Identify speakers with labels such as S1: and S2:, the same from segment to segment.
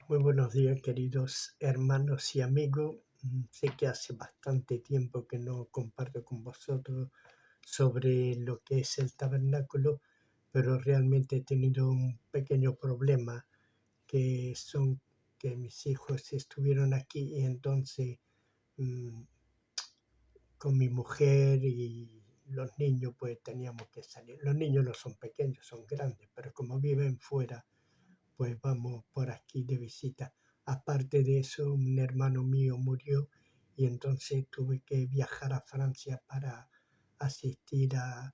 S1: Muy buenos días, queridos hermanos y amigos. Sé que hace bastante tiempo que no comparto con vosotros sobre lo que es el tabernáculo, pero realmente he tenido un pequeño problema que son que mis hijos estuvieron aquí y entonces mm, con mi mujer y los niños pues teníamos que salir. Los niños no son pequeños, son grandes, pero como viven fuera pues vamos por aquí de visita. Aparte de eso, un hermano mío murió y entonces tuve que viajar a Francia para asistir a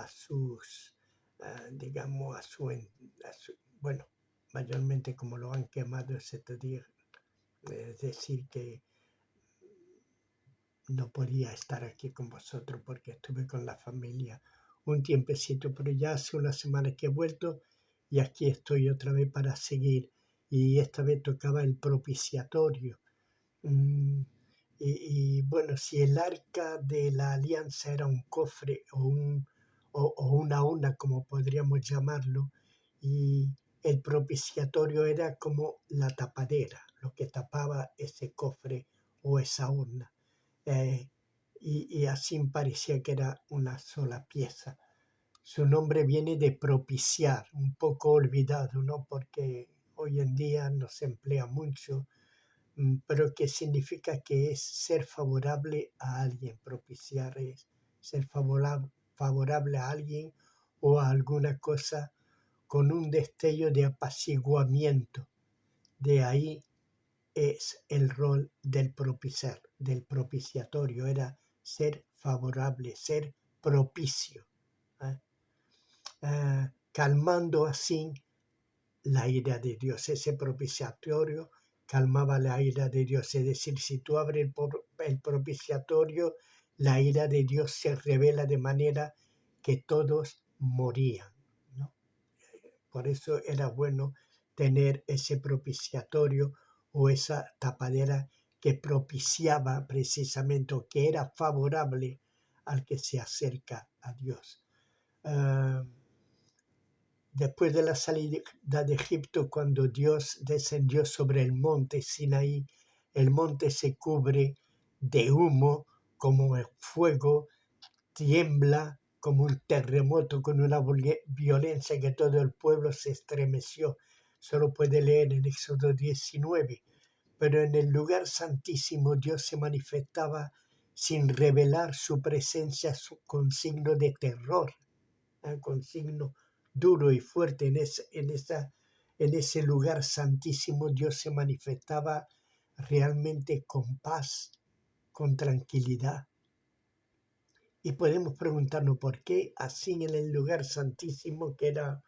S1: sus, digamos, bueno, mayormente como lo han quemado ese día, es decir, que no podía estar aquí con vosotros porque estuve con la familia un tiempecito, pero ya hace una semana que he vuelto y aquí estoy otra vez para seguir. Y esta vez tocaba el propiciatorio. Mm, bueno, si el arca de la alianza era un cofre o una urna, como podríamos llamarlo, y el propiciatorio era como la tapadera, lo que tapaba ese cofre o esa urna. eh, y así parecía que era una sola pieza. Su nombre viene de propiciar, un poco olvidado, ¿no? Porque hoy en día no se emplea mucho, pero que significa que es ser favorable a alguien. Propiciar es ser favorable a alguien o a alguna cosa con un destello de apaciguamiento. De ahí es el rol del propiciatorio, era ser favorable, ser propicio, ¿eh? Calmando así la ira de Dios. Ese propiciatorio calmaba la ira de Dios. Es decir, si tú abres el propiciatorio, la ira de Dios se revela de manera que todos morían, ¿no? Por eso era bueno tener ese propiciatorio o esa tapadera que propiciaba precisamente o que era favorable al que se acerca a Dios. Uh, Después de la salida de Egipto, cuando Dios descendió sobre el monte Sinaí, el monte se cubre de humo como el fuego, tiembla como un terremoto con una violencia que todo el pueblo se estremeció. Solo puede leer en Éxodo 19. Pero en el lugar santísimo Dios se manifestaba sin revelar su presencia con signo de terror, con signo duro y fuerte. En ese lugar santísimo Dios se manifestaba realmente con paz, con tranquilidad. Y podemos preguntarnos por qué así en el lugar santísimo, que era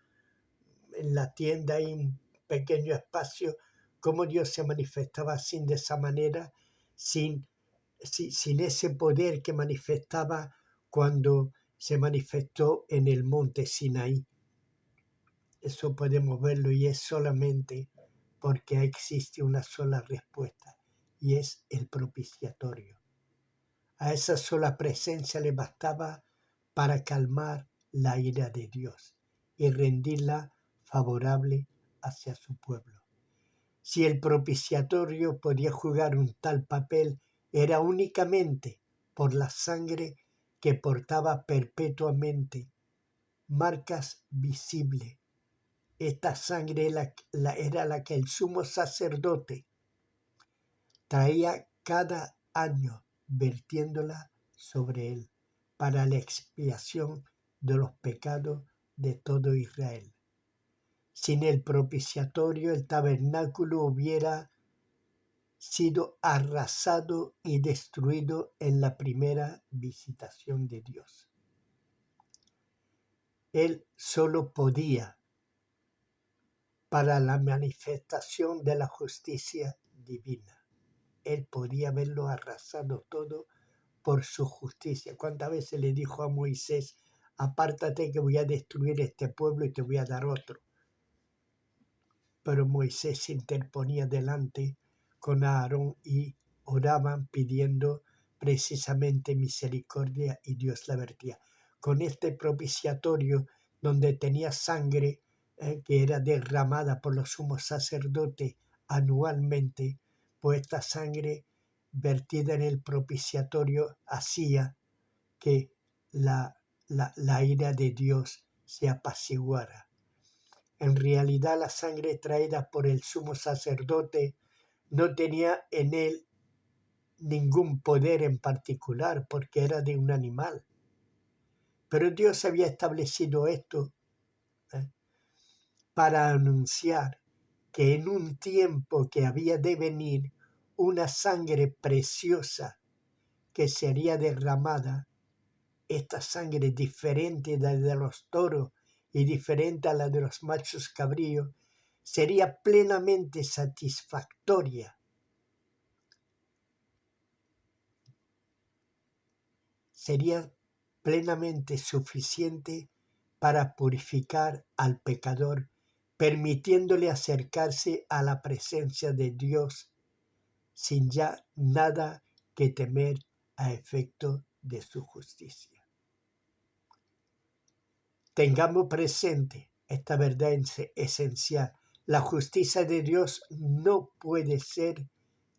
S1: en la tienda, hay un pequeño espacio, cómo Dios se manifestaba así de esa manera, sin, sin ese poder que manifestaba cuando se manifestó en el monte Sinaí. Eso podemos verlo y es solamente porque existe una sola respuesta y es el propiciatorio. A esa sola presencia le bastaba para calmar la ira de Dios y rendirla favorable hacia su pueblo. Si el propiciatorio podía jugar un tal papel, era únicamente por la sangre que portaba perpetuamente, marcas visibles. Esta sangre era la que el sumo sacerdote traía cada año, vertiéndola sobre él para la expiación de los pecados de todo Israel. Sin el propiciatorio, el tabernáculo hubiera sido arrasado y destruido en la primera visitación de Dios. Él solo podía para la manifestación de la justicia divina. Él podía haberlo arrasado todo por su justicia. ¿Cuántas veces le dijo a Moisés, apártate que voy a destruir este pueblo y te voy a dar otro? Pero Moisés se interponía delante con Aarón y oraban pidiendo precisamente misericordia y Dios la vertía. Con este propiciatorio donde tenía sangre que era derramada por los sumos sacerdotes anualmente, pues esta sangre vertida en el propiciatorio hacía que la ira de Dios se apaciguara. En realidad, la sangre traída por el sumo sacerdote no tenía en él ningún poder en particular porque era de un animal. Pero Dios había establecido esto para anunciar que en un tiempo que había de venir, una sangre preciosa que sería derramada, esta sangre diferente de la de los toros y diferente a la de los machos cabríos, sería plenamente satisfactoria. Sería plenamente suficiente para purificar al pecador, permitiéndole acercarse a la presencia de Dios sin ya nada que temer a efecto de su justicia. Tengamos presente esta verdad esencial. La justicia de Dios no puede ser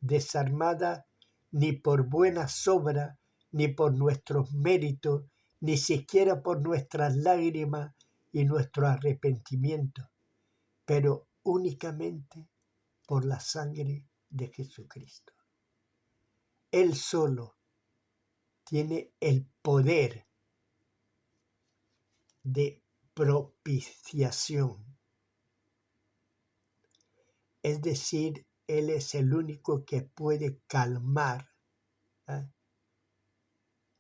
S1: desarmada ni por buenas obras, ni por nuestros méritos, ni siquiera por nuestras lágrimas y nuestro arrepentimiento, pero únicamente por la sangre de Jesucristo. Él solo tiene el poder de propiciación. Es decir, Él es el único que puede calmar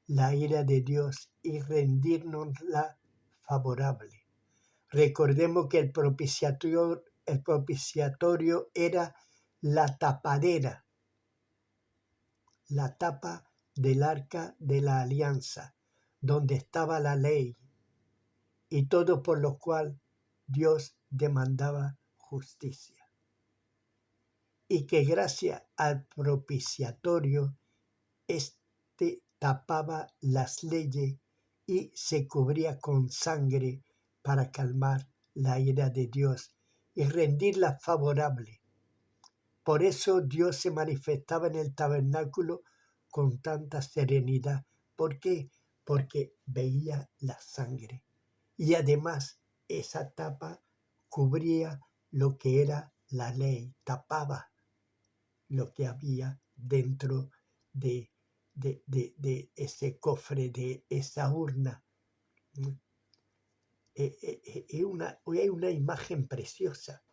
S1: la ira de Dios y rendirnosla favorable. Recordemos que el propiciatorio era la tapadera, la tapa del arca de la alianza, donde estaba la ley, y todo por lo cual Dios demandaba justicia. Y que gracias al propiciatorio, tapaba las leyes y se cubría con sangre para calmar la ira de Dios y rendirla favorable. Por eso Dios se manifestaba en el tabernáculo con tanta serenidad. ¿Por qué? Porque veía la sangre. Y además esa tapa cubría lo que era la ley, tapaba lo que había dentro de ese cofre, de esa urna. Es una imagen preciosa,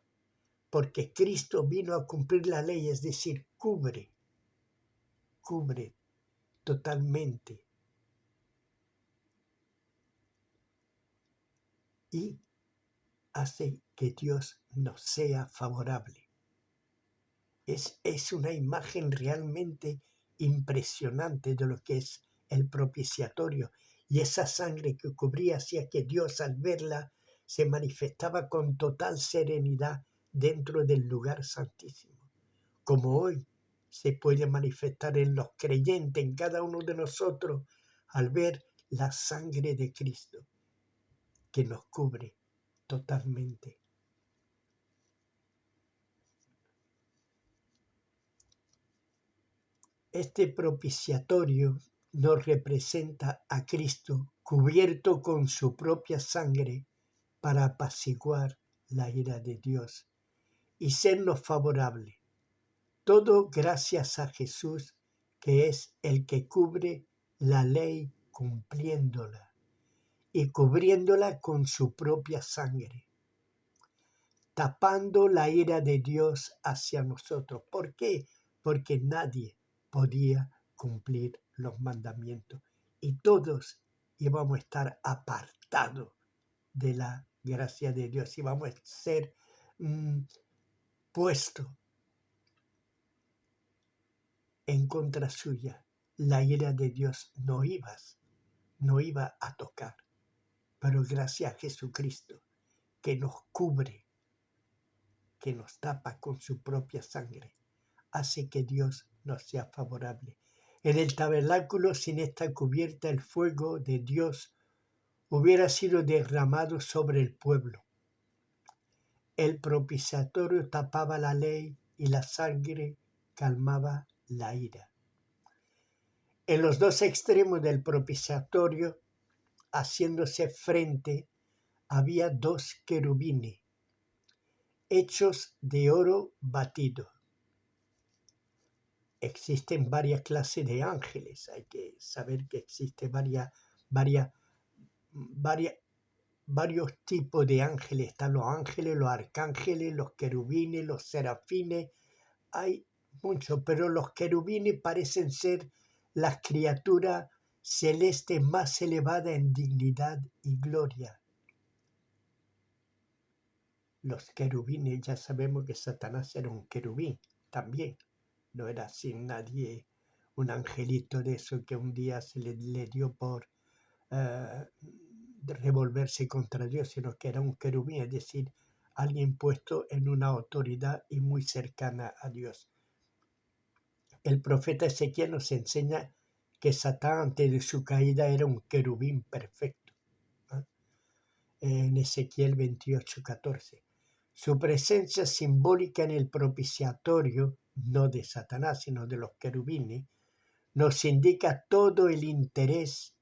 S1: porque Cristo vino a cumplir la ley, es decir, cubre totalmente. Y hace que Dios nos sea favorable. Es una imagen realmente impresionante de lo que es el propiciatorio. Y esa sangre que cubría hacía que Dios, al verla, se manifestaba con total serenidad dentro del lugar santísimo. Como hoy se puede manifestar en los creyentes, en cada uno de nosotros, al ver la sangre de Cristo que nos cubre totalmente. Este propiciatorio nos representa a Cristo cubierto con su propia sangre para apaciguar la ira de Dios y sernos favorable. Todo gracias a Jesús, que es el que cubre la ley cumpliéndola y cubriéndola con su propia sangre, tapando la ira de Dios hacia nosotros. ¿Por qué? Porque nadie podía cumplir los mandamientos y todos íbamos a estar apartados de la gracia de Dios, íbamos a ser puestos en contra suya. La ira de Dios no iba a tocar, pero gracias a Jesucristo que nos cubre, que nos tapa con su propia sangre, hace que Dios nos sea favorable. En el tabernáculo, sin esta cubierta, el fuego de Dios hubiera sido derramado sobre el pueblo. El propiciatorio tapaba la ley y la sangre calmaba la ira. En los dos extremos del propiciatorio, haciéndose frente, había dos querubines, hechos de oro batido. Existen varias clases de ángeles. Hay que saber que existen varios tipos de ángeles. Están los ángeles, los arcángeles, los querubines, los serafines. Hay muchos, pero los querubines parecen ser las criaturas celestes más elevadas en dignidad y gloria. Los querubines, ya sabemos que Satanás era un querubín también. No era así nadie, un angelito de eso que un día se le dio por revolverse contra Dios, sino que era un querubín, es decir, alguien puesto en una autoridad y muy cercana a Dios. El profeta Ezequiel nos enseña que Satán antes de su caída era un querubín perfecto, ¿no? En Ezequiel 28:14. Su presencia simbólica en el propiciatorio, no de Satanás, sino de los querubines, nos indica todo el interés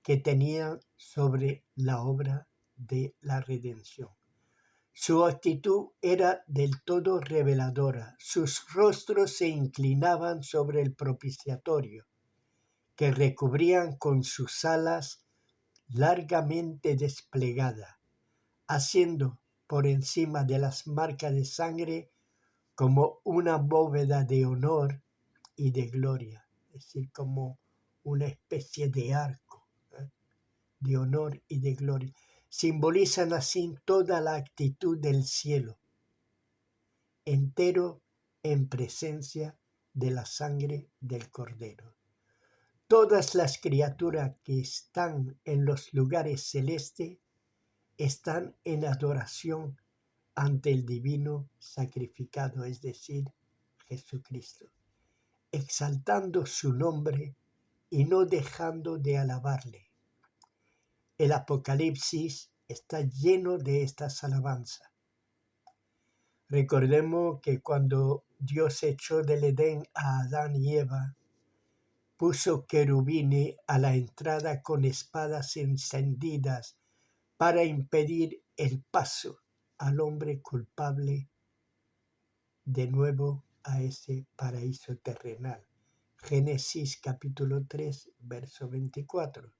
S1: que tenían sobre la obra de la redención. Su actitud era del todo reveladora. Sus rostros se inclinaban sobre el propiciatorio, que recubrían con sus alas largamente desplegadas, haciendo por encima de las marcas de sangre como una bóveda de honor y de gloria, es decir, como una especie de arco, de honor y de gloria. Simbolizan así toda la actitud del cielo, entero en presencia de la sangre del Cordero. Todas las criaturas que están en los lugares celestes están en adoración ante el divino sacrificado, es decir, Jesucristo, exaltando su nombre y no dejando de alabarle. El Apocalipsis está lleno de estas alabanzas. Recordemos que cuando Dios echó del Edén a Adán y Eva, puso querubines a la entrada con espadas encendidas para impedir el paso al hombre culpable de nuevo a ese paraíso terrenal. Génesis capítulo 3, verso 24.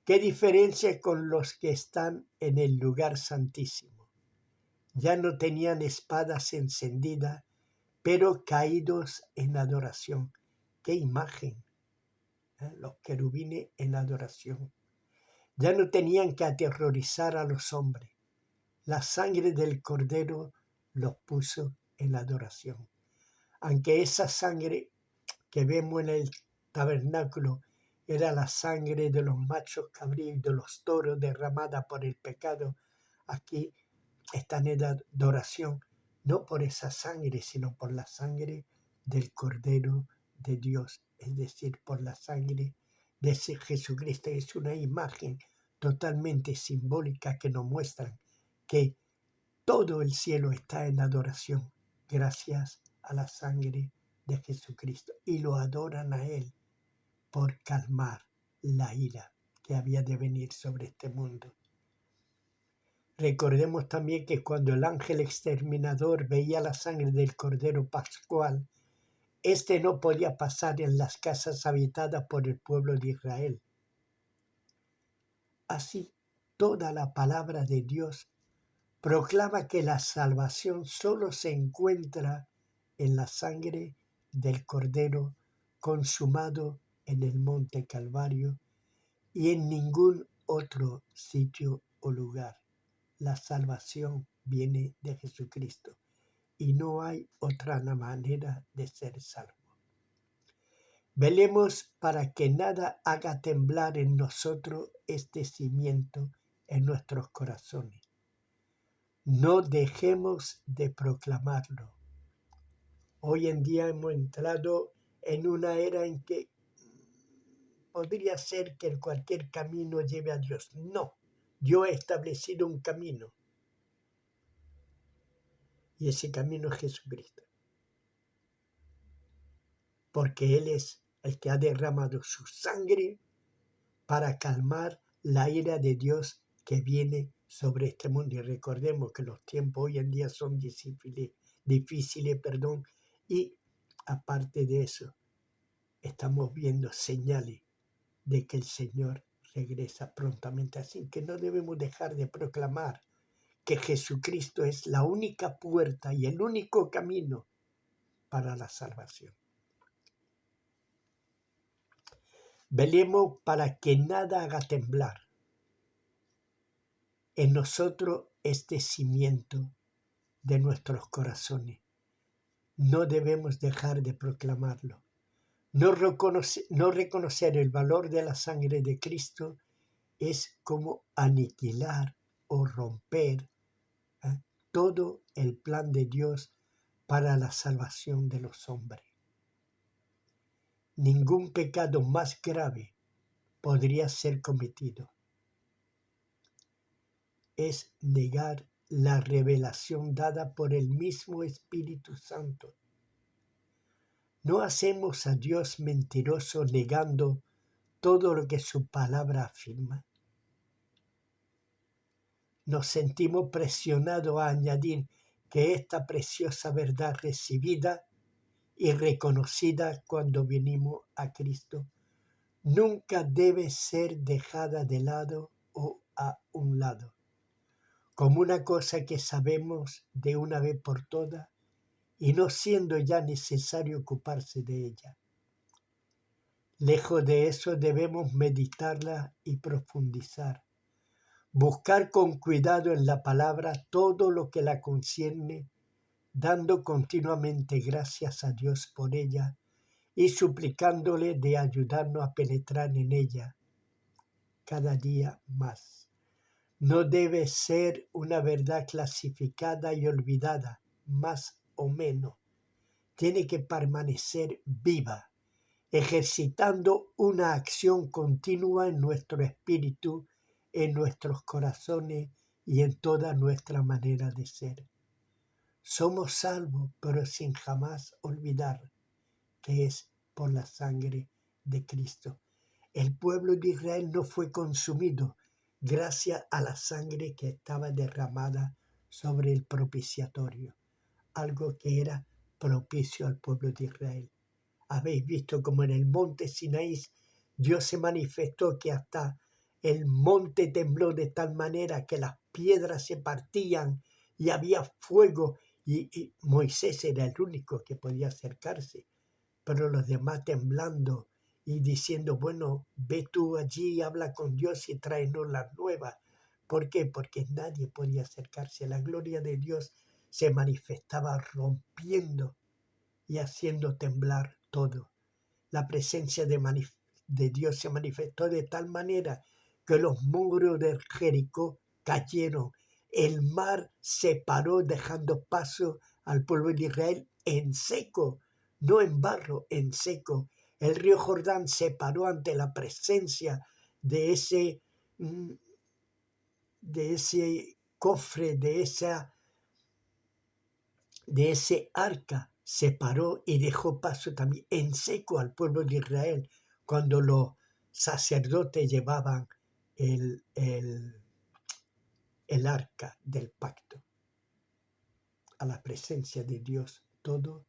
S1: ¿Qué diferencia con los que están en el lugar santísimo? Ya no tenían espadas encendidas, pero caídos en adoración. ¡Qué imagen! Los querubines en adoración. Ya no tenían que aterrorizar a los hombres. La sangre del Cordero los puso en adoración. Aunque esa sangre que vemos en el tabernáculo era la sangre de los machos cabríos y de los toros derramada por el pecado, aquí están en adoración, no por esa sangre, sino por la sangre del Cordero de Dios, es decir, por la sangre de ese Jesucristo. Es una imagen totalmente simbólica que nos muestra que todo el cielo está en adoración gracias a la sangre de Jesucristo y lo adoran a Él por calmar la ira que había de venir sobre este mundo. Recordemos también que cuando el ángel exterminador veía la sangre del Cordero Pascual, éste no podía pasar en las casas habitadas por el pueblo de Israel. Así, toda la palabra de Dios proclama que la salvación solo se encuentra en la sangre del Cordero consumado en el Monte Calvario y en ningún otro sitio o lugar. La salvación viene de Jesucristo y no hay otra manera de ser salvo. Velemos para que nada haga temblar en nosotros este cimiento en nuestros corazones. No dejemos de proclamarlo. Hoy en día hemos entrado en una era en que podría ser que cualquier camino lleve a Dios. No, Dios ha establecido un camino. Y ese camino es Jesucristo. porque Él es el que ha derramado su sangre para calmar la ira de Dios que viene sobre este mundo. Y recordemos que los tiempos hoy en día son difíciles, y aparte de eso, estamos viendo señales de que el Señor regresa prontamente. Así que no debemos dejar de proclamar que Jesucristo es la única puerta y el único camino para la salvación. Velemos para que nada haga temblar en nosotros este cimiento de nuestros corazones. No debemos dejar de proclamarlo. No reconocer el valor de la sangre de Cristo es como aniquilar o romper todo el plan de Dios para la salvación de los hombres. Ningún pecado más grave podría ser cometido. Es negar la revelación dada por el mismo Espíritu Santo. No hacemos a Dios mentiroso negando todo lo que su palabra afirma. Nos sentimos presionados a añadir que esta preciosa verdad recibida y reconocida cuando venimos a Cristo nunca debe ser dejada de lado o a un lado, como una cosa que sabemos de una vez por todas y no siendo ya necesario ocuparse de ella. Lejos de eso debemos meditarla y profundizar, buscar con cuidado en la palabra todo lo que la concierne, dando continuamente gracias a Dios por ella y suplicándole de ayudarnos a penetrar en ella cada día más. No debe ser una verdad clasificada y olvidada, más o menos. Tiene que permanecer viva, ejercitando una acción continua en nuestro espíritu, en nuestros corazones y en toda nuestra manera de ser. Somos salvos, pero sin jamás olvidar que es por la sangre de Cristo. El pueblo de Israel no fue consumido gracias a la sangre que estaba derramada sobre el propiciatorio, algo que era propicio al pueblo de Israel. Habéis visto como en el monte Sinaí Dios se manifestó que hasta el monte tembló de tal manera que las piedras se partían y había fuego y Moisés era el único que podía acercarse, pero los demás temblando y diciendo, bueno, ve tú allí, habla con Dios y tráenos las nuevas. ¿Por qué? Porque nadie podía acercarse. La gloria de Dios se manifestaba rompiendo y haciendo temblar todo. La presencia de Dios se manifestó de tal manera que los muros de Jericó cayeron. El mar se paró dejando paso al pueblo de Israel en seco, no en barro, en seco. El río Jordán se paró ante la presencia de ese cofre, de ese arca. Se paró y dejó paso también en seco al pueblo de Israel cuando los sacerdotes llevaban el arca del pacto. A la presencia de Dios todo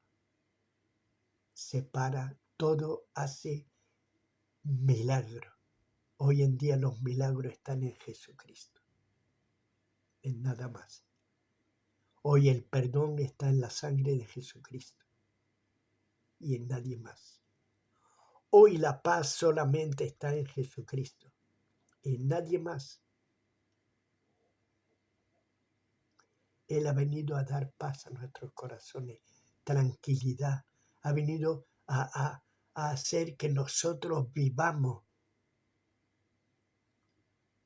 S1: se para, todo hace milagro. Hoy en día los milagros están en Jesucristo, en nada más. Hoy el perdón está en la sangre de Jesucristo y en nadie más. Hoy la paz solamente está en Jesucristo, en nadie más. Él ha venido a dar paz a nuestros corazones, tranquilidad. Ha venido a hacer que nosotros vivamos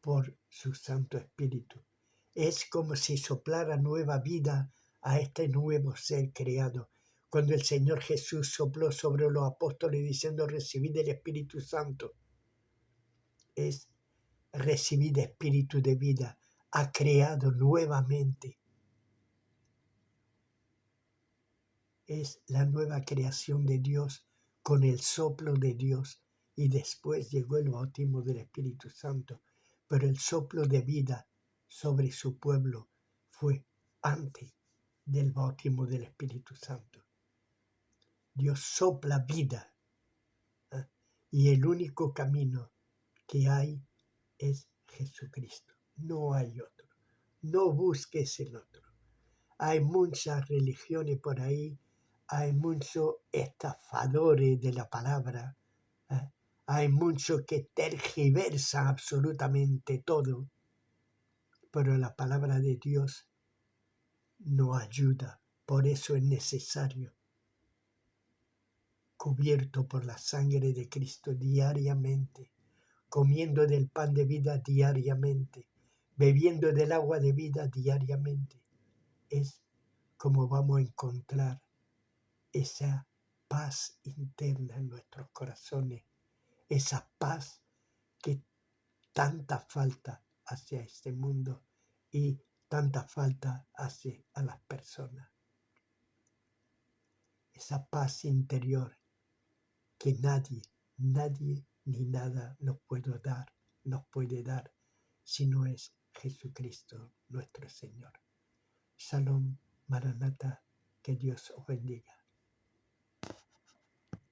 S1: por su Santo Espíritu. Es como si soplara nueva vida a este nuevo ser creado. Cuando el Señor Jesús sopló sobre los apóstoles diciendo recibid el Espíritu Santo, es recibid espíritu de vida, ha creado nuevamente. Es la nueva creación de Dios con el soplo de Dios y después llegó el bautismo del Espíritu Santo. Pero el soplo de vida sobre su pueblo fue antes del bautismo del Espíritu Santo. Dios sopla vida, ¿eh? Y el único camino que hay es Jesucristo. No hay otro. No busques el otro. Hay muchas religiones por ahí, hay muchos estafadores de la palabra, ¿eh? Hay muchos que tergiversan absolutamente todo, pero la palabra de Dios no ayuda. Por eso es necesario, cubierto por la sangre de Cristo diariamente, comiendo del pan de vida diariamente, bebiendo del agua de vida diariamente. Es como vamos a encontrar esa paz interna en nuestros corazones, esa paz que tanta falta hace a este mundo y tanta falta hace a las personas. Esa paz interior que nadie ni nada nos puede dar si no es Jesucristo nuestro Señor. Shalom, Maranatha, que Dios os bendiga.